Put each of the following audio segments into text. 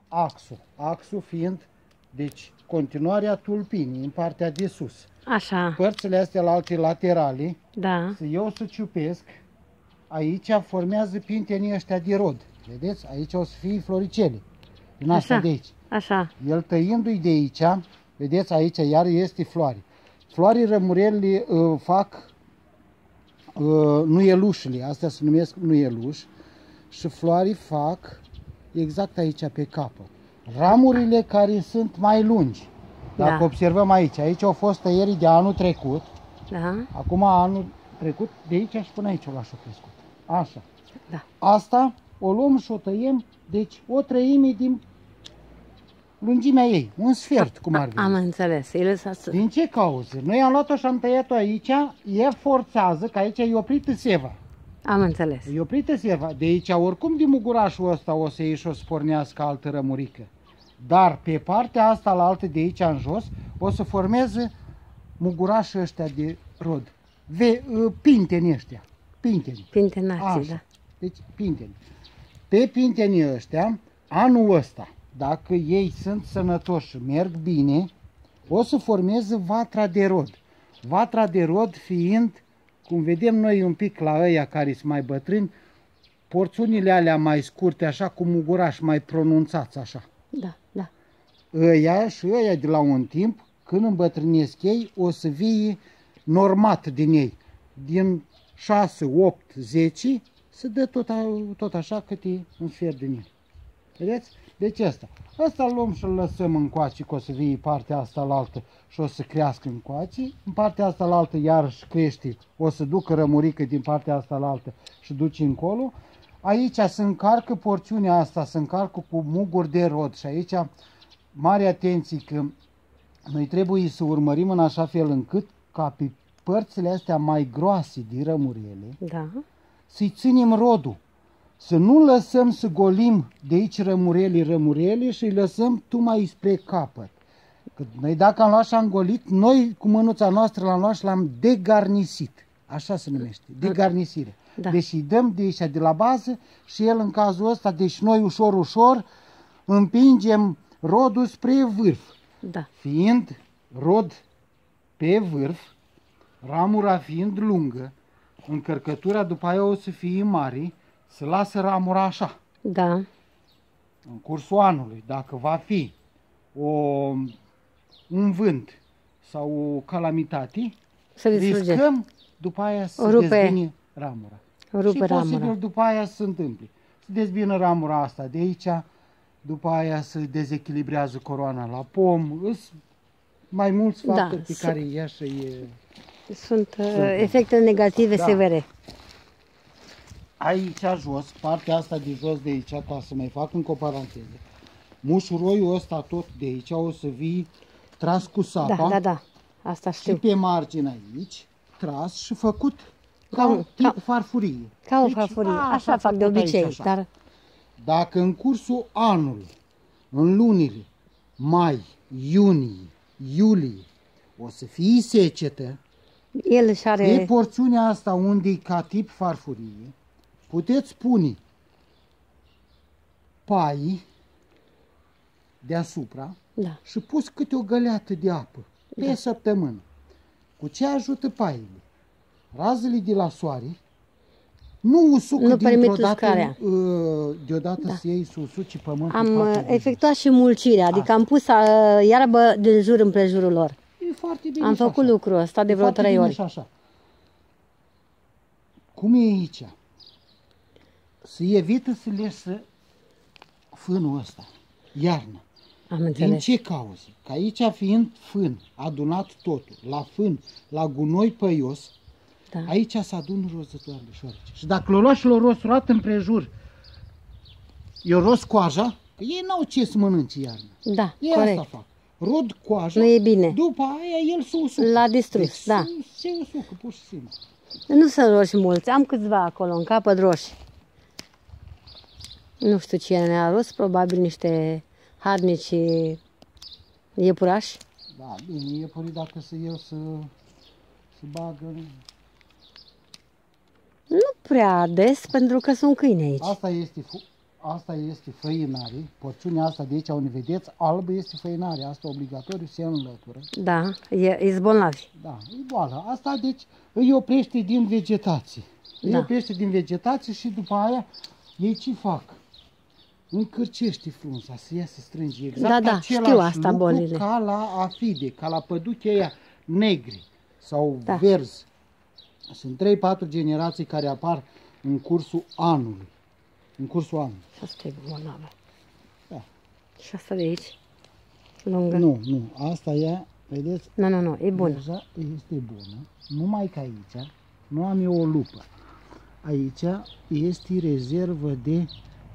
axul. Axul fiind, deci, continuarea tulpinii în partea de sus. Așa. Părțile astea la alte laterale, Da. eu să ciupesc, aici formează pintenii ăștia de rod. Vedeți? Aici o să fie floricele. Din asta de aici. Așa. El tăindu-i de aici, vedeți, aici iar este floare. Floare rămurelele fac nuielușele, astea se numesc nuieluși, și floare fac exact aici pe capăt. Ramurile care sunt mai lungi, dacă observăm aici, aici au fost tăierii de anul trecut, acum anul trecut, de aici și până aici o lași crescut. Așa. Asta o luăm și o tăiem, deci o treime din lungimea ei, un sfert, cum ar veni. Am înțeles. Din ce cauză? Noi am luat-o și am tăiat-o aici, e forțează, că aici e oprită seva. Am înțeles. E oprită seva. De aici, oricum, din mugurașul ăsta o să ieși și o să pornească altă rămurică. Dar pe partea asta, la altă de aici în jos, o să formeze mugurașul ăștia de rod. Pinteni ăștia. Pinteni. Pintenații, da. Deci, pinteni. Pe pintenii ăștia, anul ăsta, dacă ei sunt sănătoși și merg bine, o să formeze vatra de rod. Vatra de rod fiind, cum vedem noi un pic la ăia care sunt mai bătrâni, porțiunile alea mai scurte, așa cu mugurași mai pronunțați, așa. Da, da. Ăia și ăia de la un timp, când îmbătrânesc ei, o să vie normat din ei. Din 6, 8, 10, se dă tot așa câte un sfert din el. Vedeți? Deci asta. Asta îl luăm și îl lăsăm încoace, că o să vie partea asta la altă și o să crească încoace. În partea asta la altă iarăși crește, o să ducă rămurică din partea asta la altă și duce încolo. Aici se încarcă porțiunea asta, se încarcă cu muguri de rod și aici mare atenție că noi trebuie să urmărim în așa fel încât ca pe părțile astea mai groase de rămurele să-i ținem rodul. Să nu lăsăm să golim de aici rămurele și îi lăsăm mai spre capăt. Că noi dacă am luat și am golit, noi cu mânuța noastră l-am luat și l-am degarnisit. Așa se numește, degarnisire. Deci îi dăm de aici, de la bază, și el în cazul ăsta, deci noi ușor, ușor împingem rodul spre vârf. Fiind rod pe vârf, ramura fiind lungă, încărcătura după aia o să fie mare, să lasă ramura așa. În cursul anului, dacă va fi un vânt sau o calamitate, riscăm după aia să dezbine ramura. Și posibil după aia să se întâmple. Să dezbină ramura asta de aici, după aia să dezechilibrează coroana la pom. Sunt mai mulți factori pe care ea și sunt efecte negative severe. Aici jos, partea asta de jos de aici, ca să mai fac încă o paranteză, mușuroiul ăsta tot de aici o să vii tras cu sapa, asta știu. Și pe margine aici, tras și făcut ca tip farfurie. Ca o farfurie, așa fac de obicei. Aici, dar... Dacă în cursul anului, în lunile mai, iunie, iulie, o să fie secetă, pe porțiunea asta unde e ca tip farfurie, puteți pune pai deasupra și pus câte o găleată de apă pe săptămână. Cu ce ajută paiile? Razele de la soare nu usucă dintr-o dată, deodată să iei să usuci pământul. Am efectuat și mulcirea, adică am pus iarbă din jur împrejurul lor. E foarte bine. Am făcut lucrul ăsta de vreo 3 ori. Cum e aici? Să evită să leși fânul ăsta, iarna. Din ce cauză? Că aici fiind fân, adunat totul, la fân, la gunoi păios, aici se adună rozătoarele șoarece. Și dacă l-o luat și l-o rosturat împrejur, eu rost coaja, că ei n-au ce să mănânce iarna. Ei asta fac. Rod coaja, nu e bine. După aia el se usucă. L-a distrus, se usucă, pur și simplu. Nu sunt roși mulți, am câțiva acolo, în capăt roși. Nu știu cine ne-a rost, probabil niște harnici iepurași. Da, bine, iepurii dacă se bagă... Nu prea des, pentru că sunt câini aici. asta este făinare, porțiunea asta de aici, unde vedeți, albă este făinare, asta obligatoriu se înlătură. Da, e bolnavi. Da, e boală. Asta, deci, îi oprește din vegetație. Îi Da. oprește din vegetație și după aia, ei ce fac? Încârcește frunza, să ia să strânge exact Da, același știu asta, lucru bolile. ca la afide, ca la păduchii aia negri sau Da. verzi. Sunt 3-4 generații care apar în cursul anului. În cursul anului. Și asta e bolnavă. Da. Și asta de aici? Lungă? Nu, asta e, vedeți, Nu, e bună. deja este bună. Numai că aici, nu am eu o lupă. Aici este rezervă de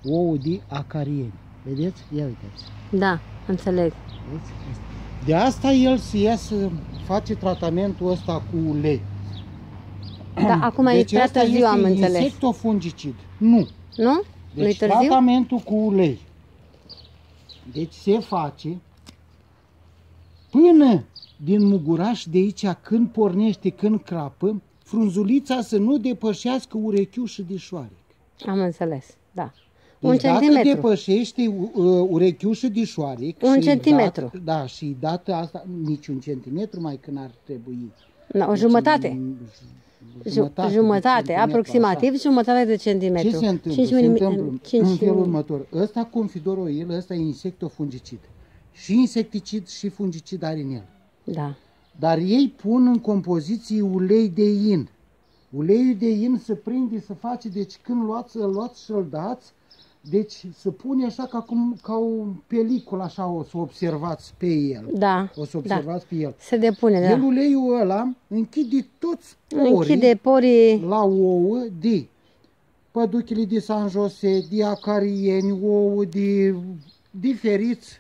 ouă de acarieni. Vedeți? Ia uitați. Da, înțeleg. Vedeți? De asta el se ia să face tratamentul ăsta cu ulei. Da, acum e Deci prea ăsta târziu, am este înțeles. insectofungicid. Nu. Nu? Nu-i Deci târziu? tratamentul cu ulei. Deci se face până din muguraș de aici, când pornește, când crapă, frunzulița să nu depășească urechiușul de șoarec. Am înțeles, da. Deci Un dacă centimetru. depășește urechiușul de șoarec... Un și-i centimetru. Da, și dată asta, nici un centimetru mai când ar trebui. Da, o Deci, jumătate. de Jumătate, centimetru, aproximativ așa. jumătate de centimetru. Ce se întâmplă? 5 Se întâmplă 5 în felul următor. Ăsta Confidor Oil, ăsta e insectofungicid. Și insecticid și fungicid are în el. Da. Dar ei pun în compoziție ulei de in. Uleiul de in se prinde, se face, deci când îl luați și îl dați, deci se pune așa ca o peliculă, așa o să observați pe el. Da. O să observați pe el. Se depune, da. El, uleiul ăla, închide toți porii Închide porii. la ouă de păduchile de San Jose, de acarieni, ouă de diferiți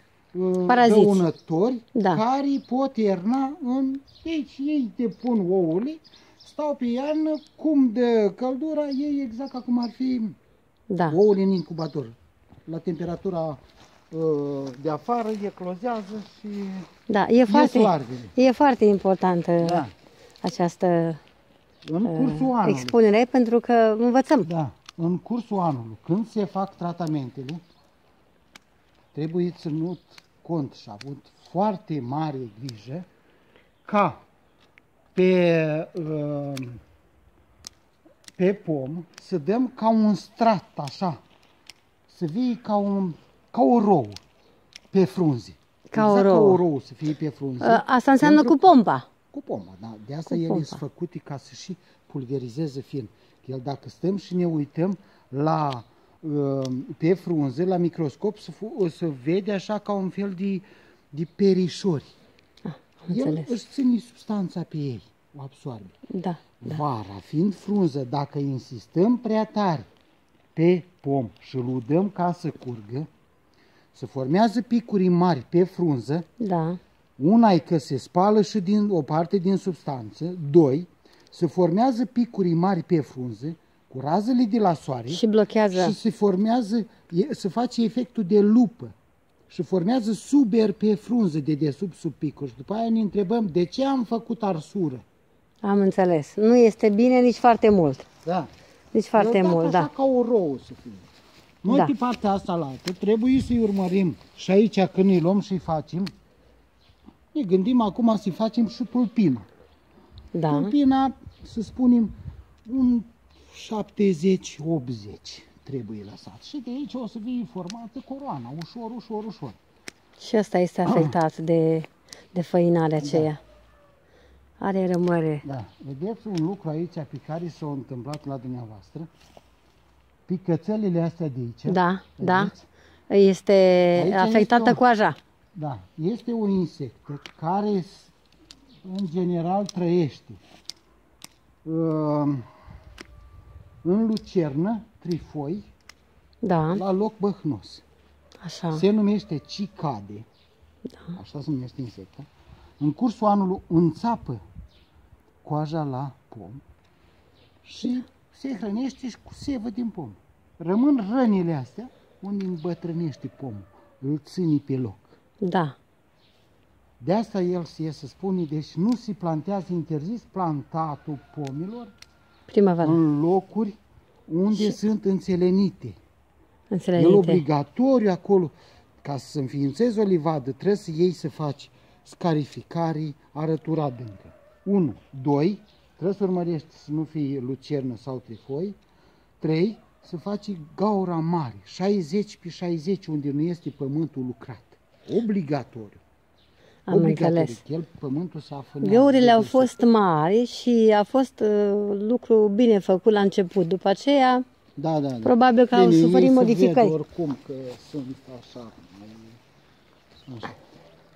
Paraziți. dăunători, Da. care pot ierna în... Deci ei depun ouăle, stau pe iarnă, cum de căldura, ei exact ca cum ar fi Da. ouăle în incubator. La temperatura de afară, eclozează și Da, ies larvele. e foarte importantă Da. această În cursul anului. expunere pentru că învățăm. Da, în cursul anului, când se fac tratamentele, trebuie ținut cont și avut foarte mare grijă ca pe pom să dăm ca un strat, așa, să fie ca o rouă pe frunze. Ca o Exact rouă. ca o rouă să fie pe frunze. Asta înseamnă Pentru cu pompa. Cu pompa, da. De asta Cu ele pompa. sunt făcute ca să și pulverizeze fin. El, dacă stăm și ne uităm pe frunze, la microscop, o să vede așa ca un fel de perișori. Am El înțeles. își ține substanța pe ei, o absorbe. Da. Vara, fiind frunză, dacă insistăm prea tare pe pom și îl udăm ca să curgă, se formează picuri mari pe frunză. Da. Una e că se spală și o parte din substanță. 2. Se formează picuri mari pe frunze cu razele de la soare Și blochează. și se face efectul de lupă și formează suber pe frunze de desubt sub picuri. Și după aia ne întrebăm de ce am făcut arsură. Am înțeles. Nu este bine nici foarte mult. Da. Nici foarte Eu dat mult, așa da. ca o rouă să fie. Noi Da. pe partea asta la altă trebuie să-i urmărim și aici când îi luăm și-i facem, ne gândim acum să-i facem și tulpina. Da. Tulpina, să spunem, un 70-80 trebuie lăsat. Și de aici o să fie formată coroana, ușor. Și ăsta este afectat de făinarea aceea. Are rămâre. Da. Vedeți un lucru aici pe care s-a întâmplat la dumneavoastră? Picățelele astea de aici. Da, da. vedeți? Este Aici afectată este coaja. Da, este o insectă care în general trăiește în lucernă, trifoi, Da, la loc băhnos. așa. Se numește cicade, așa se numește insecta. În cursul anului înțapă coaja la pom și se hrănește și cu sevă din pom. Rămân rănile astea unde îmbătrânește pomul, îl ține pe loc. Da. De asta el se spune, deci nu se plantează interzis plantatul pomilor Primăvara. în locuri unde sunt înțelenite. Înțeleg. El obligatoriu acolo, ca să înființezi o livadă, trebuie să iei să faci scarificarii, arătura adâncă. 1. 2. Trebuie să urmărești să nu fie lucernă sau trifoi. 3. Să faci gaura mare, 60 pe 60, unde nu este pământul lucrat. Obligatoriu. Am înțeles. El, pământul s-a afăneat. Găurile au fost mari și a fost lucru bine făcut la început. După aceea, da. probabil că au suferit modificări. Oricum că sunt așa.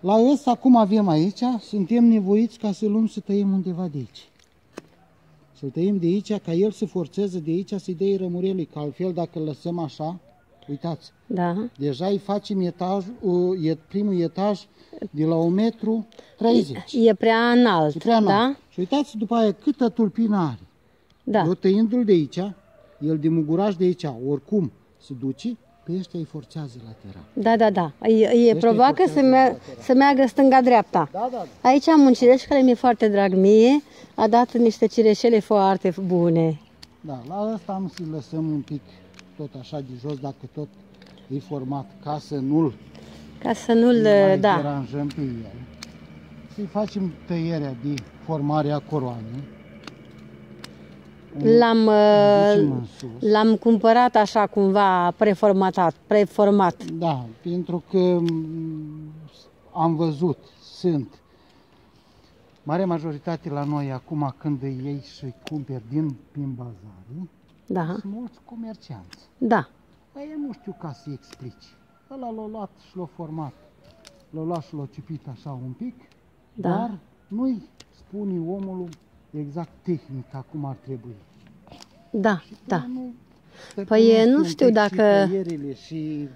La ăsta, cum avem aici, suntem nevoiți ca să luăm să tăiem undeva de aici. Să-l tăiem de aici, ca el să forțeze de aici, să-i dea rămurelui, că altfel dacă îl lăsăm așa, uitați, deja îi facem primul etaj de la 1,30 m. E prea înalt, da? Și uitați după aia câtă tulpină are. Da. Eu tăindu-l de aici, el de muguraș de aici, oricum se duce, pe ăștia îi forțează lateral. Da. E provoacă să meargă stânga-dreapta. Da. Aici am un cireș care mi-e foarte drag mie, a dat niște cireșele foarte bune. Da, la ăsta am să-i lăsăm un pic tot așa de jos, dacă tot e format, ca să nu-l deranjăm pe el. Să-i facem tăierea de formare a coroanei. L-am cumpărat așa cumva preformat. Da, pentru că am văzut, sunt mare majoritate la noi acum când îi iei și cumperi prin bazare, sunt mulți comercianți. Da. Dar ei nu știu ca să-i explici. Ăla l-a luat și l-a format, l-a luat și l-a cipit așa un pic, dar nu-i spune omului exact tehnica cum ar trebui. Da. Păi nu știu dacă... Și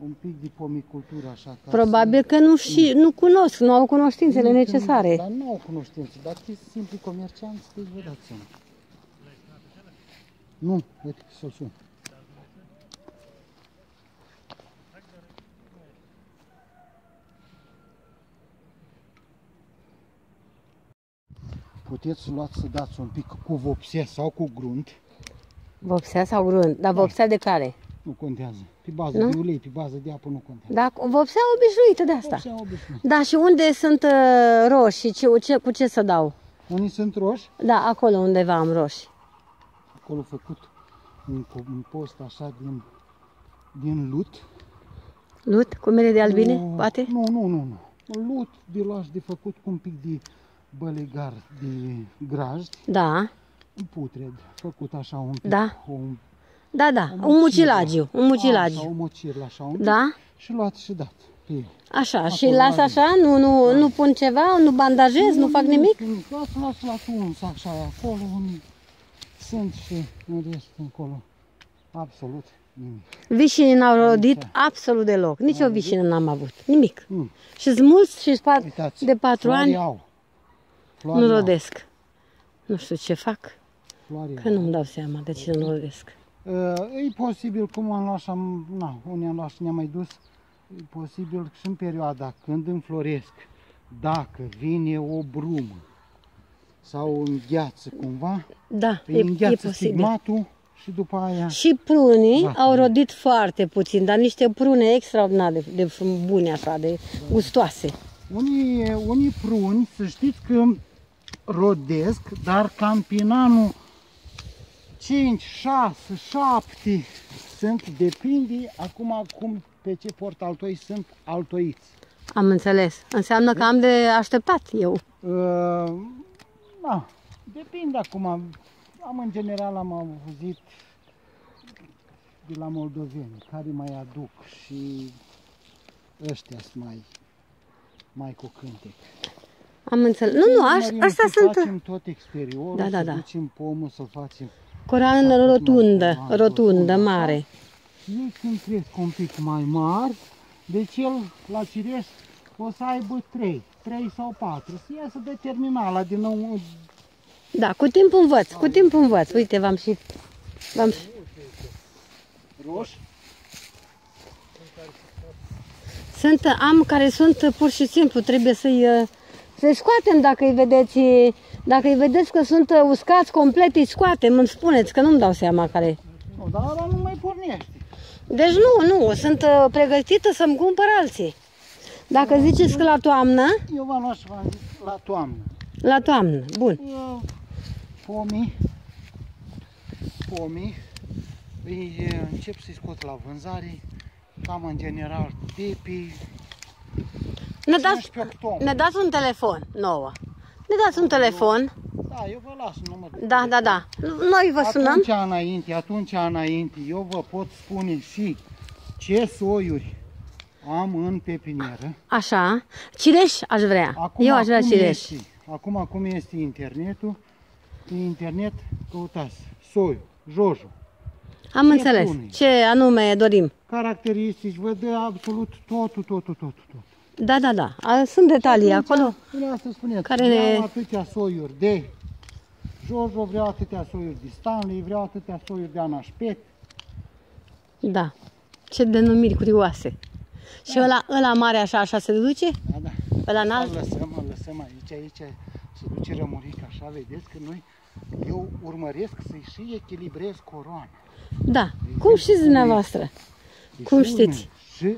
un pic de pomicultură așa. Probabil că nu cunosc, nu au cunoștințele necesare. Dar nu au cunoștințe, dar chestii simpli comercianți, vă dați seama. Nu, uite să-l sun. Puteți să luați să dați un pic cu vopsea sau cu grunt. Vopsea sau grunt? Dar vopsea de care? Nu contează. Pe bază de ulei, pe bază de apă nu contează. Da, vopsea obișnuită de asta. Vopsea obișnuită. Da, și unde sunt roșii? Cu ce să dau? Unii sunt roși? Da, acolo undeva am roșii. Acolo făcut un post așa din lut. Lut? Cu mere de albine, poate? Nu. Un lut de laș de făcut cu un pic de bălegar de grajd. Da. Un putred, făcut așa un pic. Da. Un mucilagiu. Un mucilagiu. Sau un mocirl așa un pic. Da. Și luați și dat pe el. Așa, acolo și las așa? Nu pun ceva? Nu bandajez? Nu fac nimic? Las uns așa acolo. Sunt și în rest încolo. Absolut nimic. Vișini n-au rodit absolut deloc. Nici o vișină n-am avut. Nimic. Și-s mulți și de 4 ani nu rodesc. Nu știu ce fac. Că nu-mi dau seama de ce nu rodesc. E posibil, cum am luat și unii am luat și ne-am mai dus, e posibil și în perioada când înfloresc, dacă vine o brumă sau îngheață cumva, îngheață stigmatul și după aia... Și prunii au rodit foarte puțin, dar niște prune extraordinar de bune așa, de gustoase. Unii pruni, să știți că rodesc, dar cam prin anul 5, 6, 7 sunt, depinde acum pe ce port altoi sunt altoiți. Am înțeles. Înseamnă că am de așteptat eu. Depinde acum. În general am auzit de la moldoveni care mai aduc și ăștia sunt mai cu cântec. Am înțeles. Nu, astea sunt... Facem tot exteriorul, să ducem pomul, să facem... Coroană rotundă, mare. Ei când cresc un pic mai mari, deci el la cireș o să aibă 3 sau 4, să iasă de terminala din nou. Da, cu timpul învăț, Uite, v-am și... Roși? Am care sunt pur și simplu, trebuie să-i scoatem dacă îi vedeți că sunt uscați complet, îi scoatem, îmi spuneți că nu-mi dau seama care. Nu, dar ăla nu mai pornește. Deci nu, sunt pregătită să-mi cumpăr alții. Dacă ziceți că la toamnă... Eu v-am luat și v-am zis la toamnă. La toamnă, bun. Pomii, îi încep să-i scot la vânzare, cam în general pipii. Ne dați un telefon nouă. Ne dați un telefon. Da, eu vă las numărul. Da. Noi vă sunăm. Atunci înainte, eu vă pot spune și ce soiuri am în pepinieră. Așa. Cireș aș vrea. Eu aș vrea cireș. Acum, cum este internetul, pe internet căutați soiul, Jojo. Am înțeles. Ce anume dorim. Caracteristici, vă dă absolut totul. Da. Sunt detalii acolo. Asta spuneți, vreau atâtea soiuri de Jojo, vreau atâtea soiuri de Stanley, vreau atâtea soiuri de Anașpet. Da. Ce denumiri curioase. Și ăla mare așa se duce? Da. Ăla înalt? Îl lăsăm aici se duce rămurica, așa, vedeți că eu urmăresc să-i și echilibrez coroana. Da, cum știți dumneavoastră? Cum știți? Și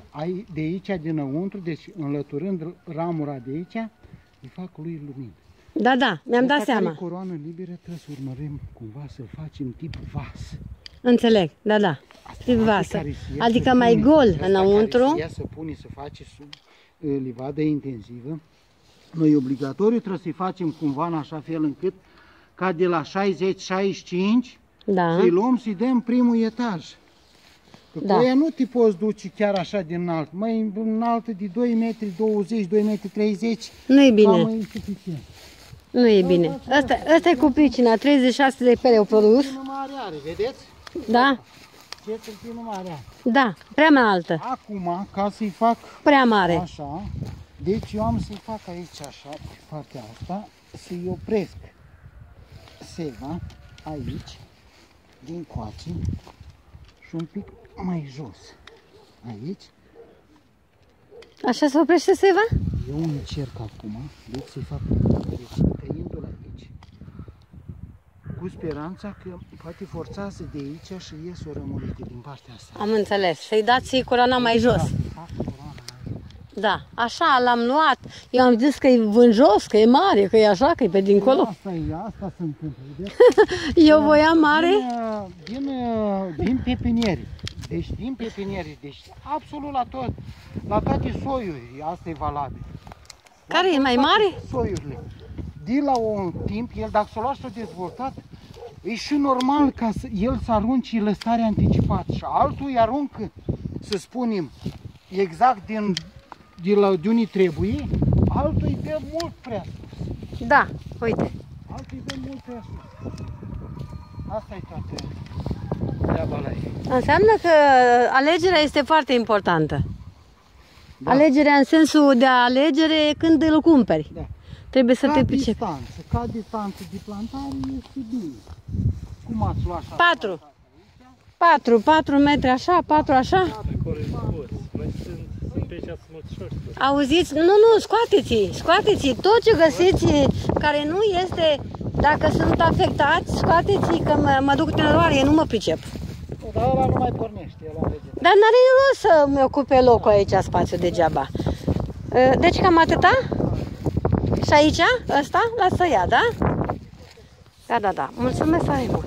de aici, dinăuntru, deci înlăturând ramura de aici, îi fac lui lumină. Da, mi-am dat seama. Coroană liberă trebuie să urmărim cumva să facem tip vas. Înțeleg, da. Tip vas. Adică mai gol înăuntru. Să pune să face sub livadă intensivă. Noi obligatoriu trebuie să-i facem cumva în așa fel încât ca de la 60-65 să-i luăm să-i dăm primul etaj. Că cu ea nu te poți duce chiar așa din înalt. Mai înaltă de 2,20 m, 2,30 m. Nu e bine. Nu e bine. Asta e cu pricina, 36 de pere au produs. Ce mare are, vedeți? Da. Ce tâlpină mare are. Da, prea înaltă. Acum, ca să-i fac prea mare. Așa, deci eu am să-i fac aici așa, pe partea asta, să-i opresc seva aici, din coace și un pic mai jos. Aici. Așa se oprește seva? Eu încerc acum, deci să-i fac tăindu-l aici, cu speranța că poate forțează de aici și ies o rămurică din partea asta. Am înțeles. Să-i dați coroana mai jos. Da, așa l-am luat. Eu am zis că e vânjos, că e mare, că e așa, că e pe dincolo. Asta se întâmplă, vedeți? Eu voiam mare. Din pepinieri. Deci din pepinieri, deci absolut la toate soiurile, asta e valabil. Care e mai mare? Soiurile. De la un timp, el dacă s-o lua și s-a dezvoltat, e și normal ca el să arunce lăsarea anticipată și altul îi aruncă, să spunem, exact de unii trebuie, altul îi dă mult prea sus. Da, uite. Altul îi dă mult prea sus. Asta e toată treaba la ei. Înseamnă că alegerea este foarte importantă. Da. Alegerea în sensul de alegere când îl cumperi. Da. Trebuie să te pricepi. Ca distanță de plantare este bine. Cum ați luat așa? 4 metri așa, 4 așa. Acolo e scos. Mai sunt pe aici smățșori. Auziți? Nu, scoateți tot ce găsiți care nu este, dacă sunt afectați, scoateți că mă duc în eroare, eu nu mă pricep. Dar ăla nu mai pornește, ăla vede. Dar n-are rost să-mi ocupe locul aici, spațiu degeaba. Deci cam atâta? Și aici, ăsta, lasă ia, da? Da. Mulțumesc tare mult.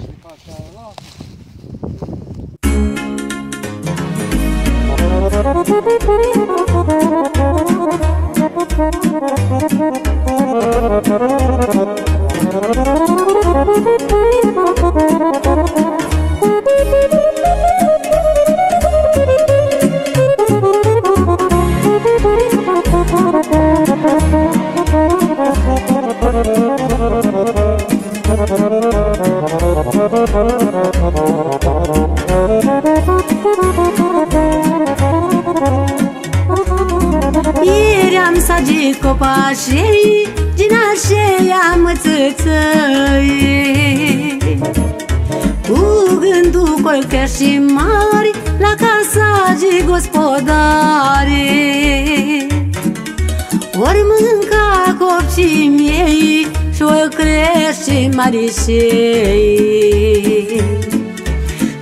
Ieri am sagit copașii din aceea mățățăi, cu gândul colcă și mari la casa de gospodare. Ori mânca copcii miei și-o crește maricei,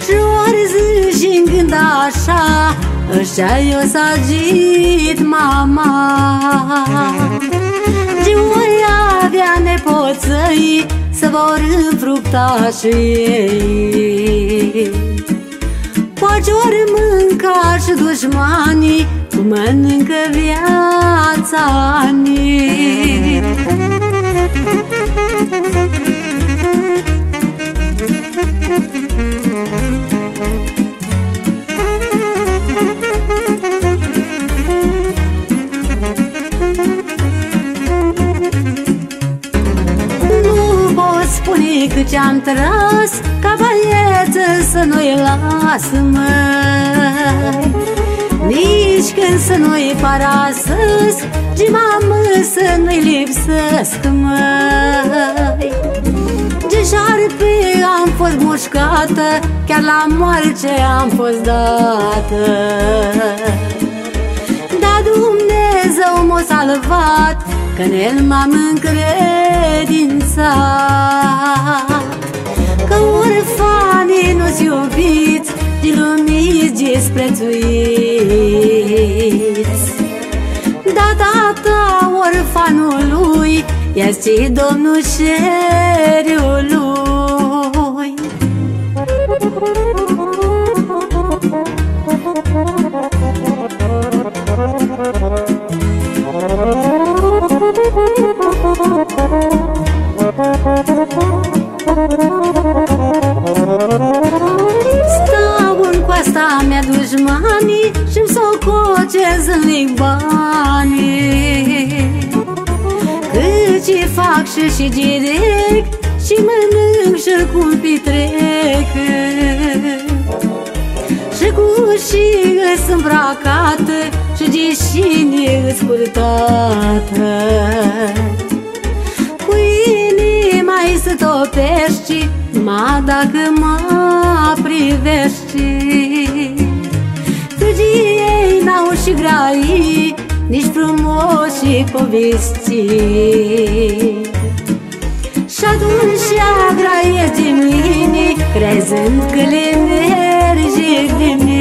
și ori zi și-n gând așa, ăștia eu sagit mama. De voi avea nepoțăi, să vor înfructa și ei. Poate ori mânca și dușmanii, cum mănâncă viața anii. Nu pot spune cât ce-am tras, ca băieță să nu-i las, măi. Nici când să nu-i parasăs, și mamă să nu-i lipsesc, măi. De șarpe am fost mușcată, chiar la moarte am fost dată. Dar Dumnezeu m-a salvat, că în El m-am încredințat. Că orfanii nu-s iubiți, de lumiți disprețuiți. Da, tata orfanului este Domnul cerului. Stau în coasta mea dușmanii și-mi sococez în banii. Cât ce fac și direct, și mănânc și cum petrec. Și cu și îs îmbracată, și de șine îs purtată. Cu inima-i să topești, ma dacă mă privești. Târgii ei n-au și grai, nici frumos și povesti. Și atunci ea graie de mine, crezând că le merge de mine.